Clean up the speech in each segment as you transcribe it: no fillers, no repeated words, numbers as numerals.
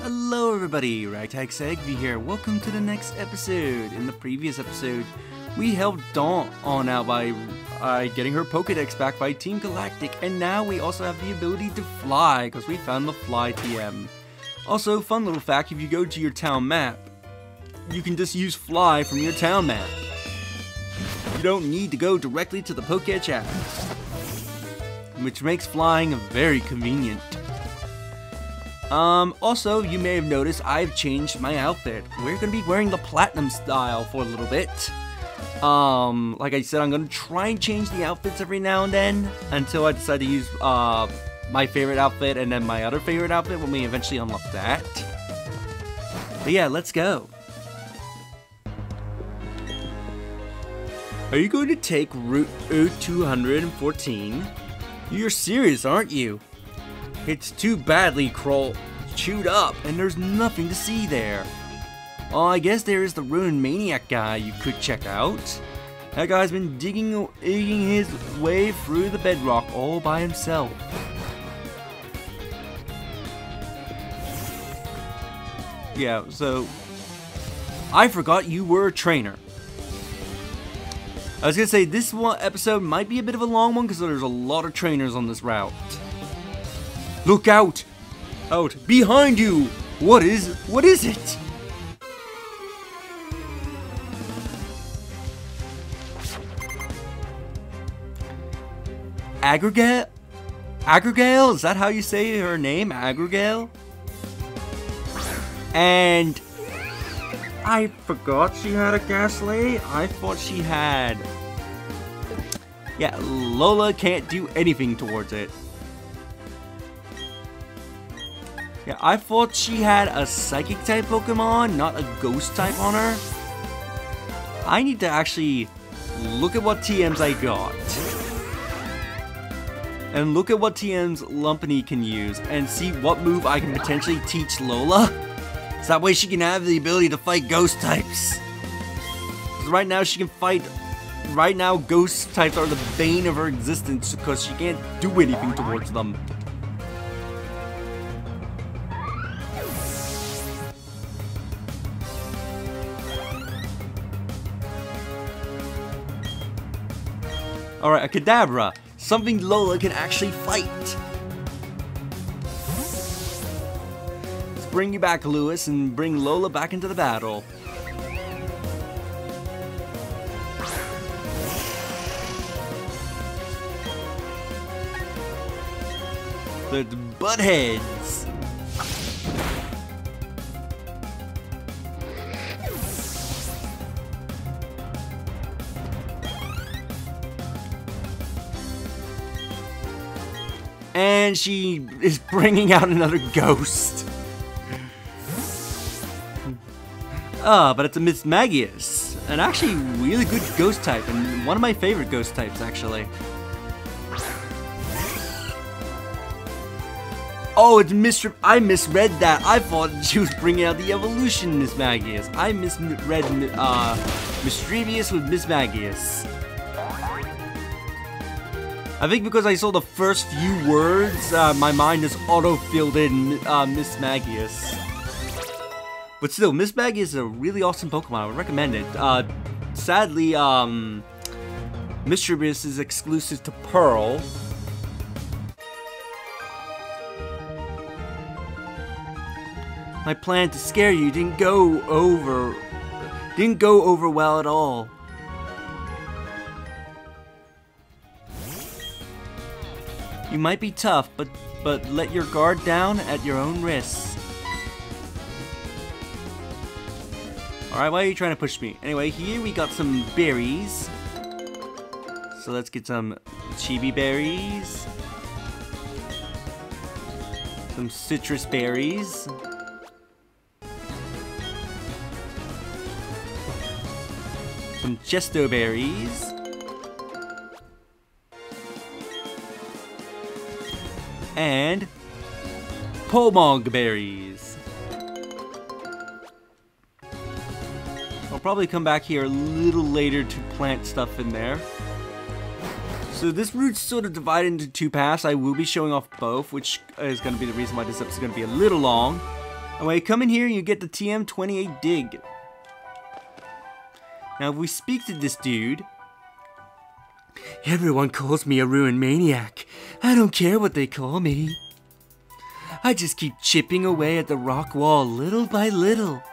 Hello everybody, Ragtag Segvy here. Welcome to the next episode. In the previous episode, we helped Dawn on out by getting her Pokedex back by Team Galactic, and now we also have the ability to fly because we found the Fly TM. Also, fun little fact, if you go to your town map, you can just use Fly from your town map. You don't need to go directly to the Pokédex app, which makes flying very convenient. Also, you may have noticed I've changed my outfit. We're gonna be wearing the platinum style for a little bit. Like I said, I'm gonna try and change the outfits every now and then until I decide to use, my favorite outfit and then my other favorite outfit when we eventually unlock that. But yeah, let's go. Are you going to take Route 214? You're serious, aren't you? It's too badly chewed up, and there's nothing to see there. Oh, I guess there is the Ruined Maniac guy you could check out. That guy's been digging his way through the bedrock all by himself. Yeah, so I forgot you were a trainer. I was gonna say this one episode might be a bit of a long one because there's a lot of trainers on this route. Look out! Out behind you! What is it? Aggregate? Aggregale? Is that how you say her name? Aggregale? And I forgot she had a Ghastly. I thought she had. Yeah, Lola can't do anything towards it. Yeah, I thought she had a Psychic type Pokemon, not a Ghost type on her. I need to actually look at what TMs I got. And look at what TMs Lumpany can use and see what move I can potentially teach Lola. So that way she can have the ability to fight Ghost types. Because right now she can fight... Right now Ghost types are the bane of her existence because she can't do anything towards them. Alright, a Kadabra. Something Lola can actually fight. Let's bring you back, Lewis, and bring Lola back into the battle. The Buttheads. And she is bringing out another ghost. But it's a Miss Magius. An actually really good ghost type, and one of my favorite ghost types, actually. Oh, it's I misread that. I thought she was bringing out the evolution Miss Magius. I misread Mischievous with Miss Magius. I think because I saw the first few words, my mind just auto-filled in Miss Magius. But still, Miss Magius is a really awesome Pokemon. I would recommend it. Sadly, Mischievous is exclusive to Pearl. My plan to scare you didn't go over well at all. You might be tough, but let your guard down at your own risk. Alright, why are you trying to push me? Anyway, here we got some berries. So let's get some chibi berries. Some citrus berries. Some chesto berries. And Pomog berries. I'll probably come back here a little later to plant stuff in there. So this route's sort of divided into two paths. I will be showing off both, which is going to be the reason why this episode's going to be a little long. And when you come in here, you get the TM28 dig. Now, if we speak to this dude... Everyone calls me a ruin maniac. I don't care what they call me. I just keep chipping away at the rock wall little by little.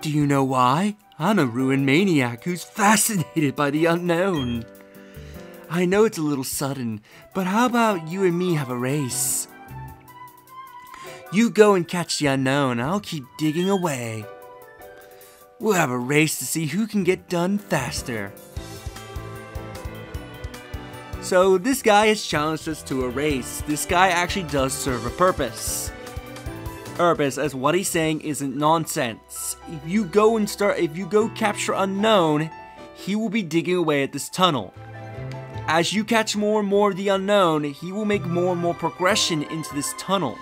Do you know why? I'm a ruin maniac who's fascinated by the unknown. I know it's a little sudden, but how about you and me have a race? You go and catch the unknown, I'll keep digging away. We'll have a race to see who can get done faster. So this guy has challenged us to a race. This guy actually does serve a purpose. As what he's saying isn't nonsense. If you go capture unknown, he will be digging away at this tunnel. As you catch more and more of the unknown, he will make more and more progression into this tunnel.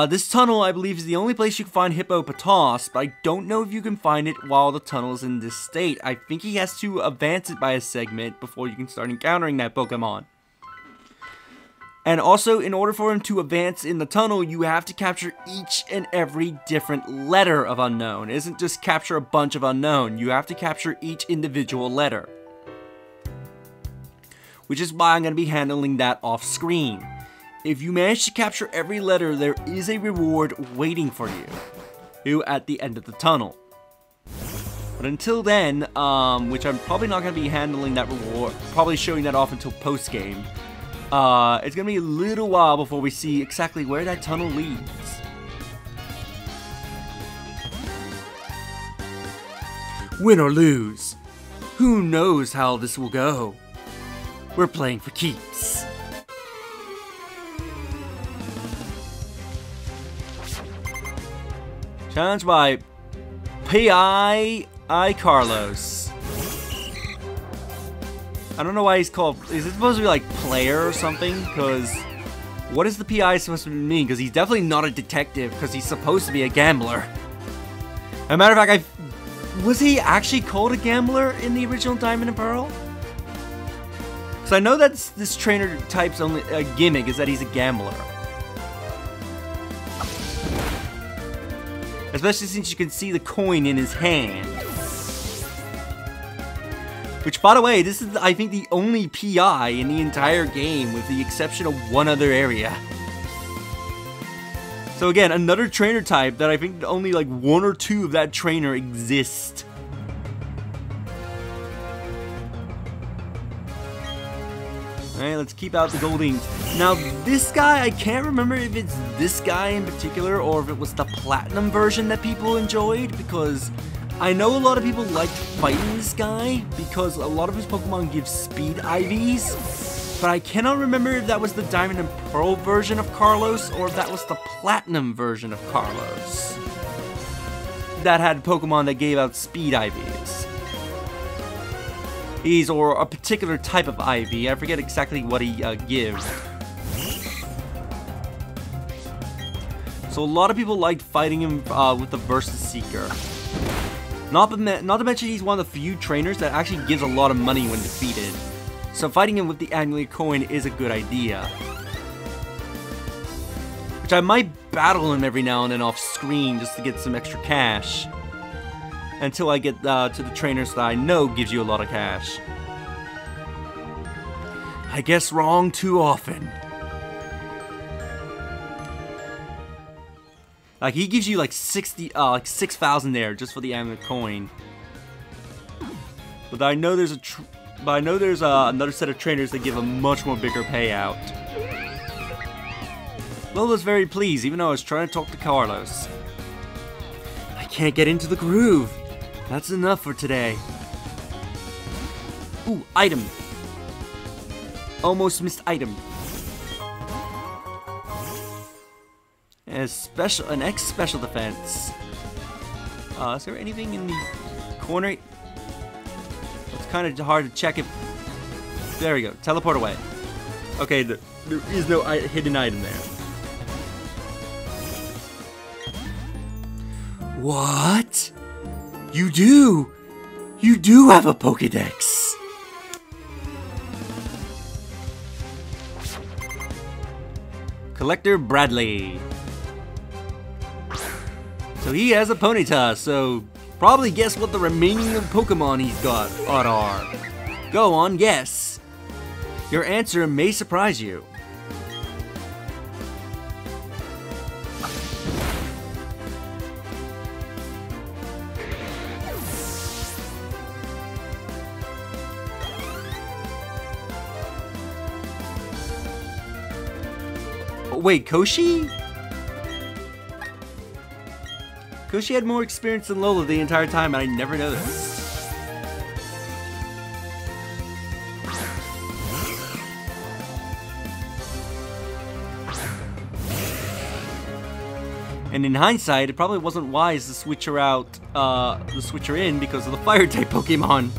This tunnel, I believe, is the only place you can find Hippopotas, but I don't know if you can find it while the tunnel's in this state. I think he has to advance it by a segment before you can start encountering that Pokemon. And also, in order for him to advance in the tunnel, you have to capture each and every different letter of unknown. It isn't just capture a bunch of unknown, you have to capture each individual letter. Which is why I'm going to be handling that off screen. If you manage to capture every letter, there is a reward waiting for you at the end of the tunnel. But until then, which I'm probably not going to be handling that reward, probably showing that off until post-game, it's going to be a little while before we see exactly where that tunnel leads. Win or lose, who knows how this will go? We're playing for keeps. Challenged by P.I. Carlos. I don't know why he's called... Is it supposed to be like player or something? Because what is the P.I. supposed to mean? Because he's definitely not a detective, because he's supposed to be a gambler. As a matter of fact, was he actually called a gambler in the original Diamond and Pearl? Because I know that's this trainer type's only gimmick is that he's a gambler. Especially since you can see the coin in his hand. Which, by the way, this is, I think, the only PI in the entire game, with the exception of one other area. So again, another trainer type that I think only like one or two of that trainer exist. Alright, let's keep out the Goldings. Now, this guy, I can't remember if it's this guy in particular or if it was the Platinum version that people enjoyed, because I know a lot of people liked fighting this guy because a lot of his Pokemon give speed IVs, but I cannot remember if that was the Diamond and Pearl version of Carlos or if that was the Platinum version of Carlos that had Pokemon that gave out speed IVs. Or a particular type of IV. I forget exactly what he gives. So a lot of people liked fighting him with the Versus Seeker. Not to mention he's one of the few trainers that actually gives a lot of money when defeated. So fighting him with the Annular Coin is a good idea. Which I might battle him every now and then off screen just to get some extra cash. Until I get to the trainers that I know gives you a lot of cash. I guess wrong too often. Like, he gives you like 6,000 there just for the Annular Coin. But I know there's another set of trainers that give a much more bigger payout. Lola's very pleased, even though I was trying to talk to Carlos. I can't get into the groove. That's enough for today. Ooh, item. Almost missed item. An X special defense. Is there anything in the corner? It's kind of hard to check if... There we go. Teleport away. Okay, there is no hidden item there. What? You do! You do have a Pokédex! Collector Bradley. So he has a Ponyta, so probably guess what the remaining Pokemon he's got are. Go on, guess. Your answer may surprise you. Wait, Koshi? Koshi had more experience than Lola the entire time, and I never noticed. And in hindsight, it probably wasn't wise to switch her out, to switch her in because of the Fire-type Pokemon.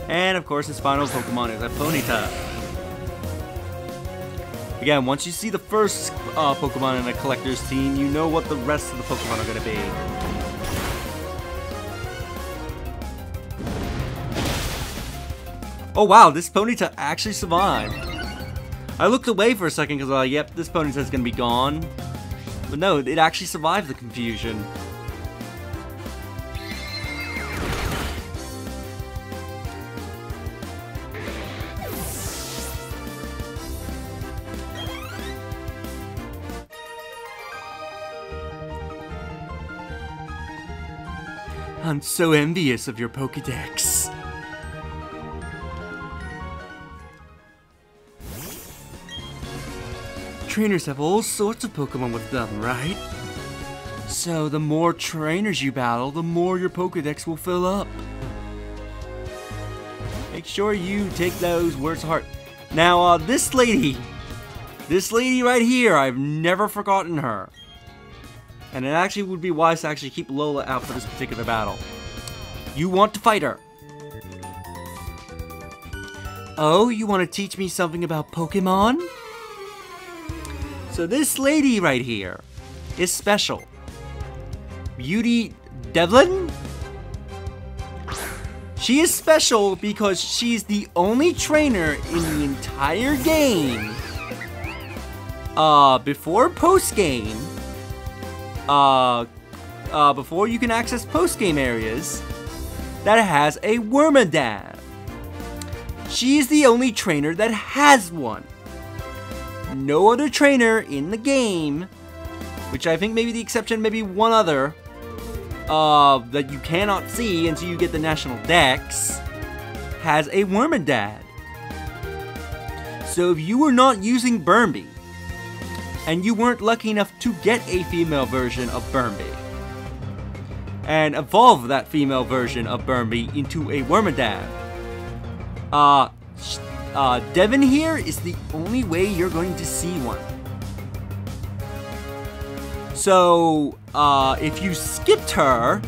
And of course, his final Pokemon is a Ponyta. Again, once you see the first Pokemon in a collector's team, you know what the rest of the Pokemon are going to be. Oh wow, this Ponyta actually survived. I looked away for a second because I was like, yep, this Ponyta is going to be gone. But no, it actually survived the confusion. I'm so envious of your Pokédex. Trainers have all sorts of Pokemon with them, right? So the more trainers you battle, the more your Pokédex will fill up. Make sure you take those words to heart. Now, this lady right here, I've never forgotten her. And it actually would be wise to actually keep Lola out for this particular battle. You want to fight her. Oh, you want to teach me something about Pokemon? So this lady right here is special. Beauty Devlin? She is special because she's the only trainer in the entire game, before post-game, before you can access post-game areas, that has a Wormadam. She is the only trainer that has one. No other trainer in the game, which I think maybe the exception, maybe one other, that you cannot see until you get the National Dex, has a Wormadam. So if you were not using Burnby, and you weren't lucky enough to get a female version of Burnby, and evolve that female version of Burnby into a Wormadam, Devin here is the only way you're going to see one. So, if you skipped her,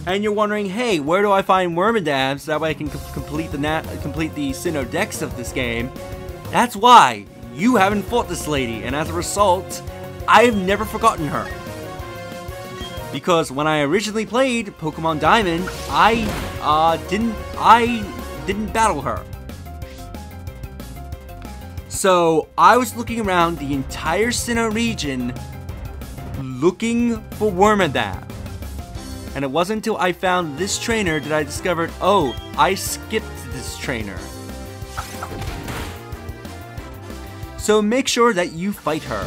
and you're wondering, hey, where do I find Wormadams so that way I can complete the Sinnoh Dex of this game, that's why you haven't fought this lady, and as a result, I've never forgotten her. Because when I originally played Pokemon Diamond, I didn't battle her. So I was looking around the entire Sinnoh region looking for Wormadam. And it wasn't until I found this trainer that I discovered, oh, I skipped this trainer. So make sure that you fight her.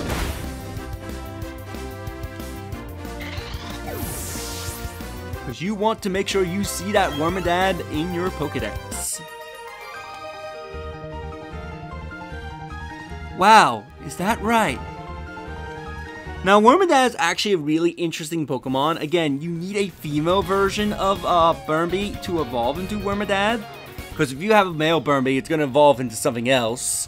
Because you want to make sure you see that Wormadam in your Pokédex. Wow, is that right? Now, Wormadam is actually a really interesting Pokemon. Again, you need a female version of Burnby to evolve into Wormadam. Because if you have a male Burnby, it's going to evolve into something else.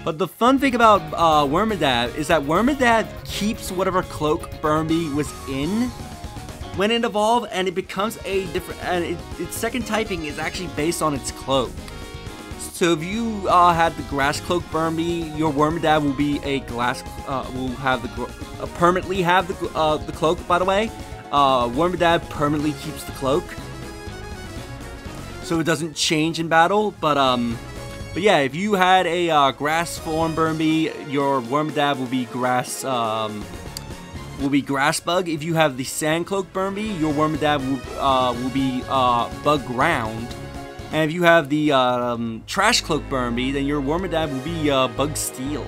But the fun thing about Wormadam is that Wormadam keeps whatever cloak Burnby was in when it evolved, and it becomes a different, and its second typing is actually based on its cloak. So if you had the grass cloak Burnby, your Wormadam will be a glass, will have the permanently have the cloak, by the way, Wormadab permanently keeps the cloak, so it doesn't change in battle. But yeah, if you had a grass form Burmby, your Wormadab will be grass bug. If you have the sand cloak Burmby, your Wormadab will be bug ground. And if you have the trash cloak Burmby, then your Wormadab will be bug steel.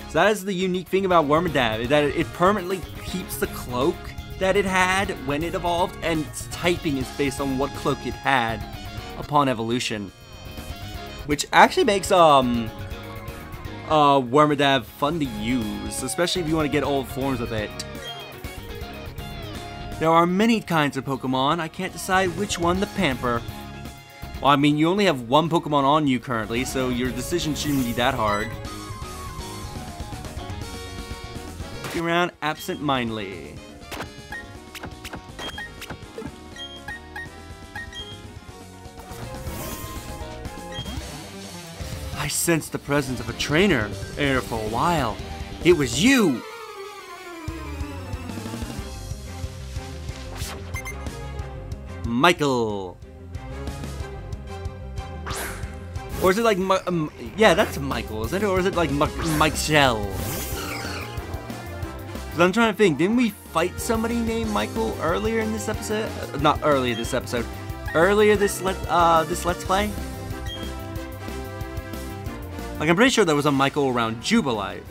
So that is the unique thing about Wormadab, is that it permanently keeps the cloak that it had when it evolved, and its typing is based on what cloak it had upon evolution, which actually makes Wormadab fun to use, especially if you want to get old forms of it. There are many kinds of Pokemon. I can't decide which one to pamper. Well, I mean, you only have one Pokemon on you currently, so your decision shouldn't be that hard. Looking around absent-mindedly. I sensed the presence of a trainer here for a while. It was you! Michael. Or is it like, yeah, that's Michael, isn't it? Or is it like Mike Shell? Because I'm trying to think, didn't we fight somebody named Michael earlier in this episode? Not earlier this episode. Earlier this Let's Play? Like, I'm pretty sure there was a Michael around Jubilife.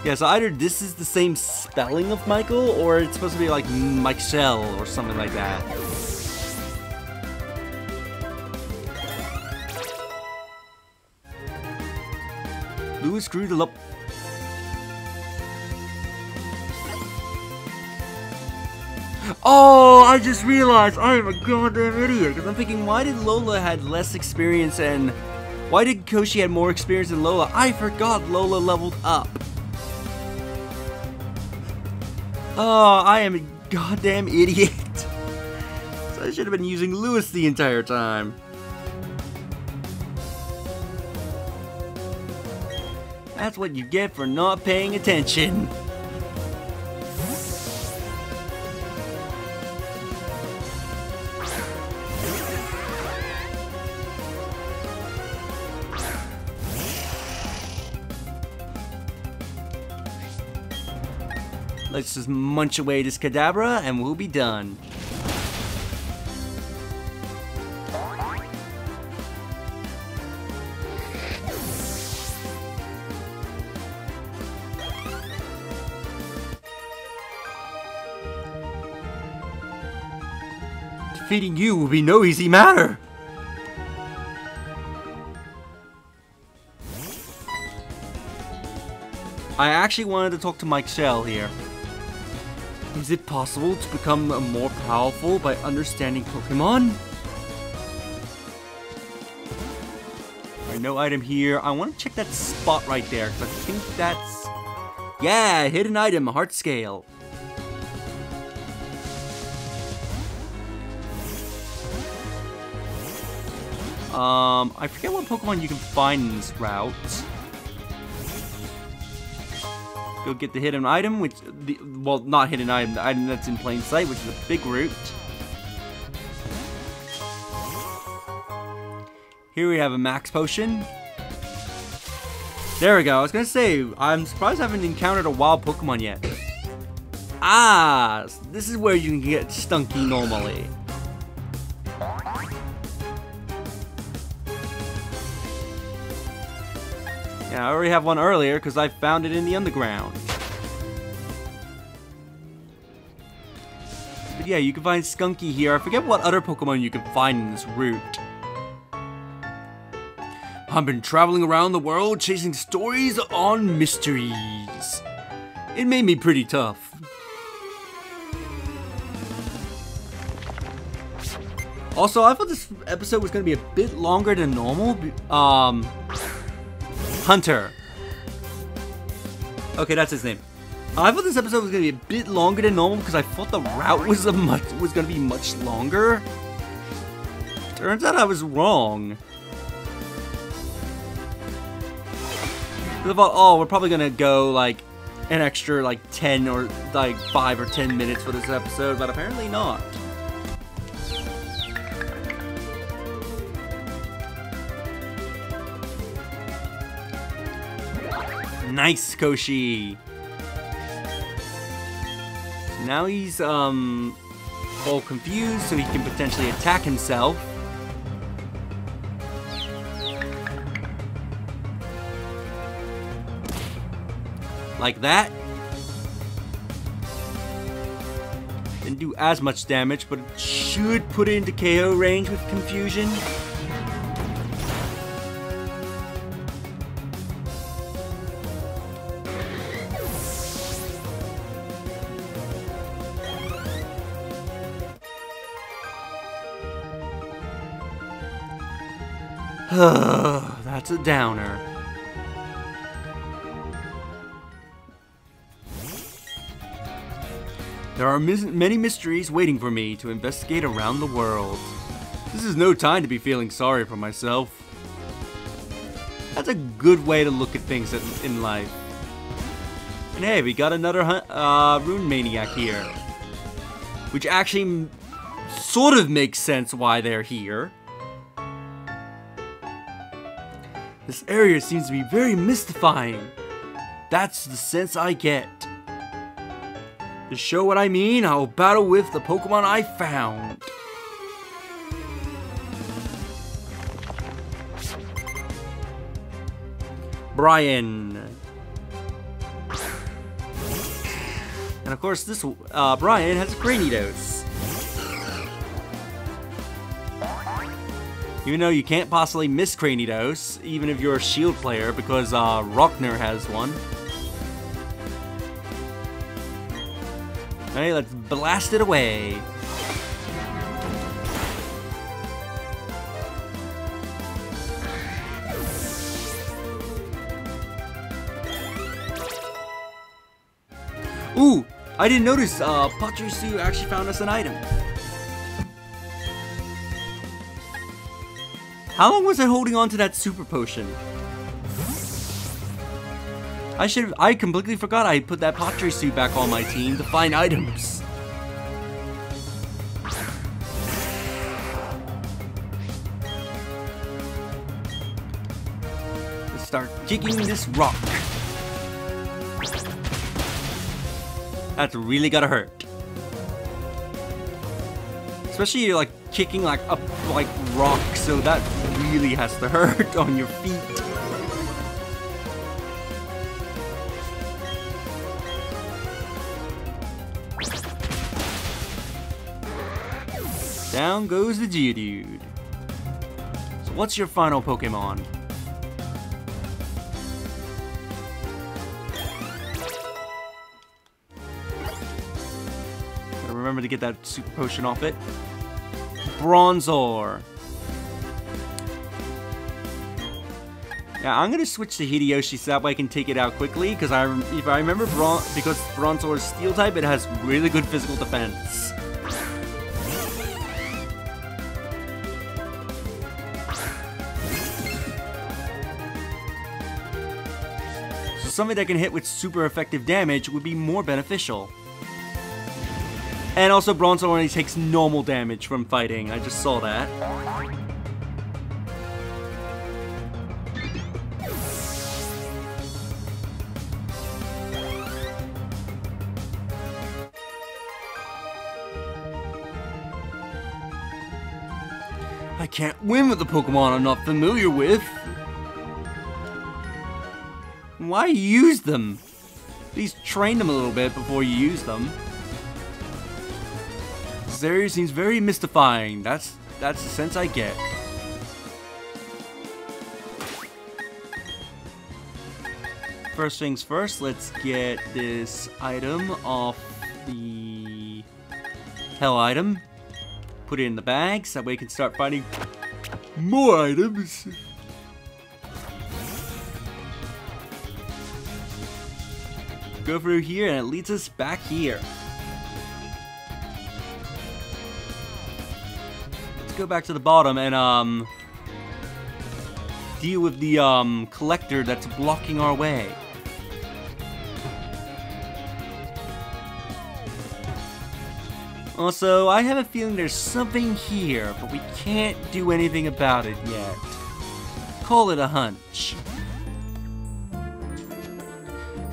Yeah, so either this is the same spelling of Michael, or it's supposed to be like Mike Shell or something like that. Lewis screwed the up. Oh, I just realized I am a goddamn idiot. Because I'm thinking, why did Lola had less experience and why did Koshi had more experience than Lola? I forgot Lola leveled up. Oh, I am a goddamn idiot. So I should have been using Lewis the entire time. That's what you get for not paying attention. Let's just munch away this Kadabra and we'll be done. Defeating you will be no easy matter. I actually wanted to talk to Mike Shell here. Is it possible to become more powerful by understanding Pokemon? Alright, no item here. I want to check that spot right there, because I think that's... Yeah, hidden item, heart scale. I forget what Pokemon you can find in this route. Go get the hidden item, which, well, not hidden item, the item that's in plain sight, which is a big root. Here we have a max potion. There we go. I was gonna say, I'm surprised I haven't encountered a wild Pokemon yet. Ah, this is where you can get Stunky normally. Yeah, I already have one earlier because I found it in the underground. But yeah, you can find Skunky here. I forget what other Pokemon you can find in this route. I've been traveling around the world chasing stories on mysteries. It made me pretty tough. Also, I thought this episode was going to be a bit longer than normal. Hunter. Okay, that's his name. I thought this episode was gonna be a bit longer than normal because I thought the route was gonna be much longer. Turns out I was wrong. I thought, oh, we're probably gonna go like an extra like 10 or like 5 or 10 minutes for this episode, but apparently not. Nice, Koshi. Now he's all confused, so he can potentially attack himself. Like that. Didn't do as much damage, but it should put it into KO range with confusion. That's a downer. There are many mysteries waiting for me to investigate around the world. This is no time to be feeling sorry for myself. That's a good way to look at things in life. And hey, we got another Rune Maniac here. Which actually sort of makes sense why they're here. This area seems to be very mystifying. That's the sense I get. To show what I mean, I'll battle with the Pokemon I found. Brian. And of course, this Brian has a Cranidos. Even though you can't possibly miss Cranidos, even if you're a shield player, because Rockner has one. Alright, let's blast it away. Ooh, I didn't notice Pastoria City actually found us an item. How long was I holding on to that super potion? I completely forgot I put that Pastoria City back on my team to find items. Let's start kicking this rock. That's really gotta hurt. Especially like kicking like up like rock, so that really has to hurt on your feet. Down goes the Geodude. So what's your final Pokemon? Gotta remember to get that super potion off it. Bronzor. Yeah, I'm gonna switch to Hideyoshi so that way I can take it out quickly. Because if I remember, because Bronzor is Steel type, it has really good physical defense. So something that can hit with super effective damage would be more beneficial. And also, Bronzor only takes normal damage from fighting. I just saw that. I can't win with the Pokemon I'm not familiar with. Why use them? Please train them a little bit before you use them. This area seems very mystifying. That's the sense I get. First things first, let's get this item off the hell item. Put it in the bag so that way we can start finding more items. Go through here and it leads us back here. Go back to the bottom and deal with the collector that's blocking our way. Also, I have a feeling there's something here, but we can't do anything about it yet. Call it a hunch.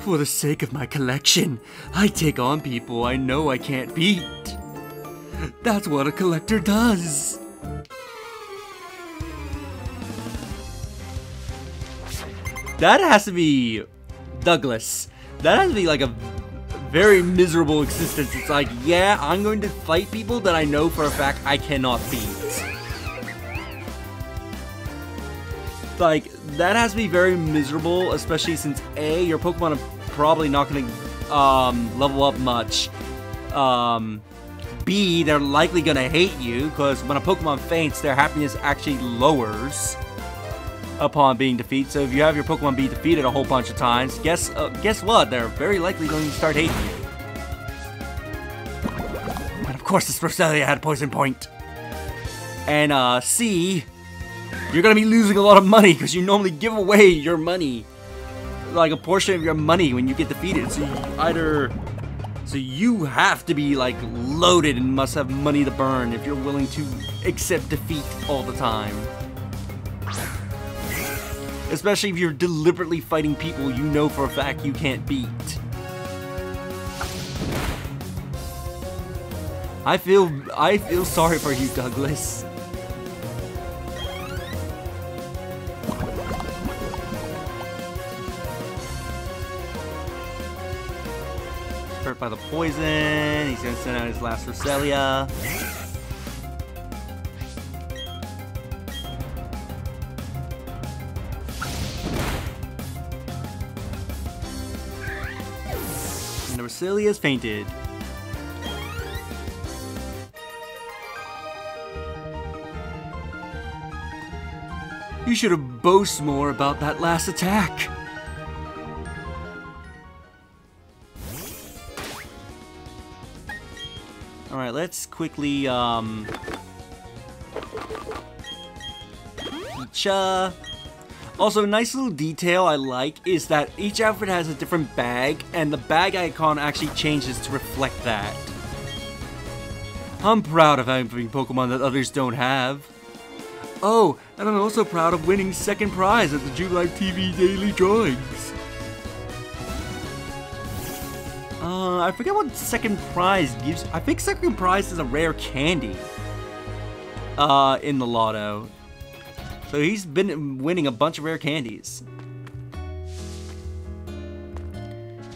For the sake of my collection, I take on people I know I can't beat. That's what a collector does. That has to be Douglas. That has to be like a very miserable existence. It's like, yeah, I'm going to fight people that I know for a fact I cannot beat. Like, that has to be very miserable, especially since A, your Pokemon are probably not going to level up much. B, they're likely going to hate you, because when a Pokemon faints, their happiness actually lowers upon being defeated. So if you have your Pokemon be defeated a whole bunch of times, guess what? They're very likely going to start hating you. And of course, this Roselia had a poison point. And C, you're gonna be losing a lot of money because you normally give away your money, like a portion of your money when you get defeated. So you have to be like loaded and must have money to burn if you're willing to accept defeat all the time. Especially if you're deliberately fighting people you know for a fact you can't beat. I feel sorry for you, Douglas. Hurt by the poison. He's gonna send out his last Roselia. Celia's fainted. You should have boasted more about that last attack. Alright, let's quickly, Also, a nice little detail I like is that each outfit has a different bag, and the bag icon actually changes to reflect that. I'm proud of having Pokemon that others don't have. Oh, and I'm also proud of winning second prize at the July TV Daily Drawings. I forget what second prize gives. I think second prize is a rare candy. In the lotto. So he's been winning a bunch of rare candies.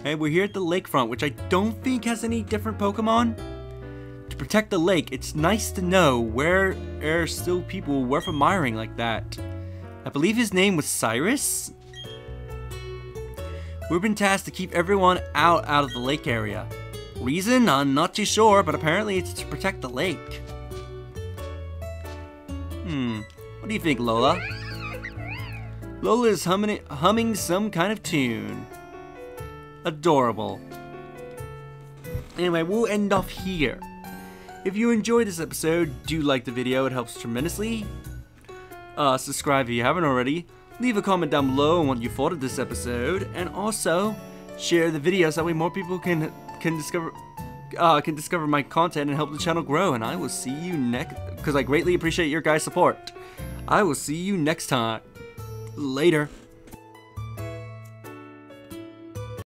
Hey, we're here at the lakefront, which I don't think has any different Pokemon. To protect the lake, it's nice to know where there are still people worth admiring like that. I believe his name was Cyrus? We've been tasked to keep everyone out of the lake area. Reason? I'm not too sure, but apparently it's to protect the lake. What do you think, Lola? Lola is humming some kind of tune. Adorable. Anyway, we'll end off here. If you enjoyed this episode, do like the video, it helps tremendously. Subscribe if you haven't already. Leave a comment down below on what you thought of this episode, and also share the video so that way more people can discover my content and help the channel grow. And I will see you next, because I greatly appreciate your guys' support. I will see you next time. Later.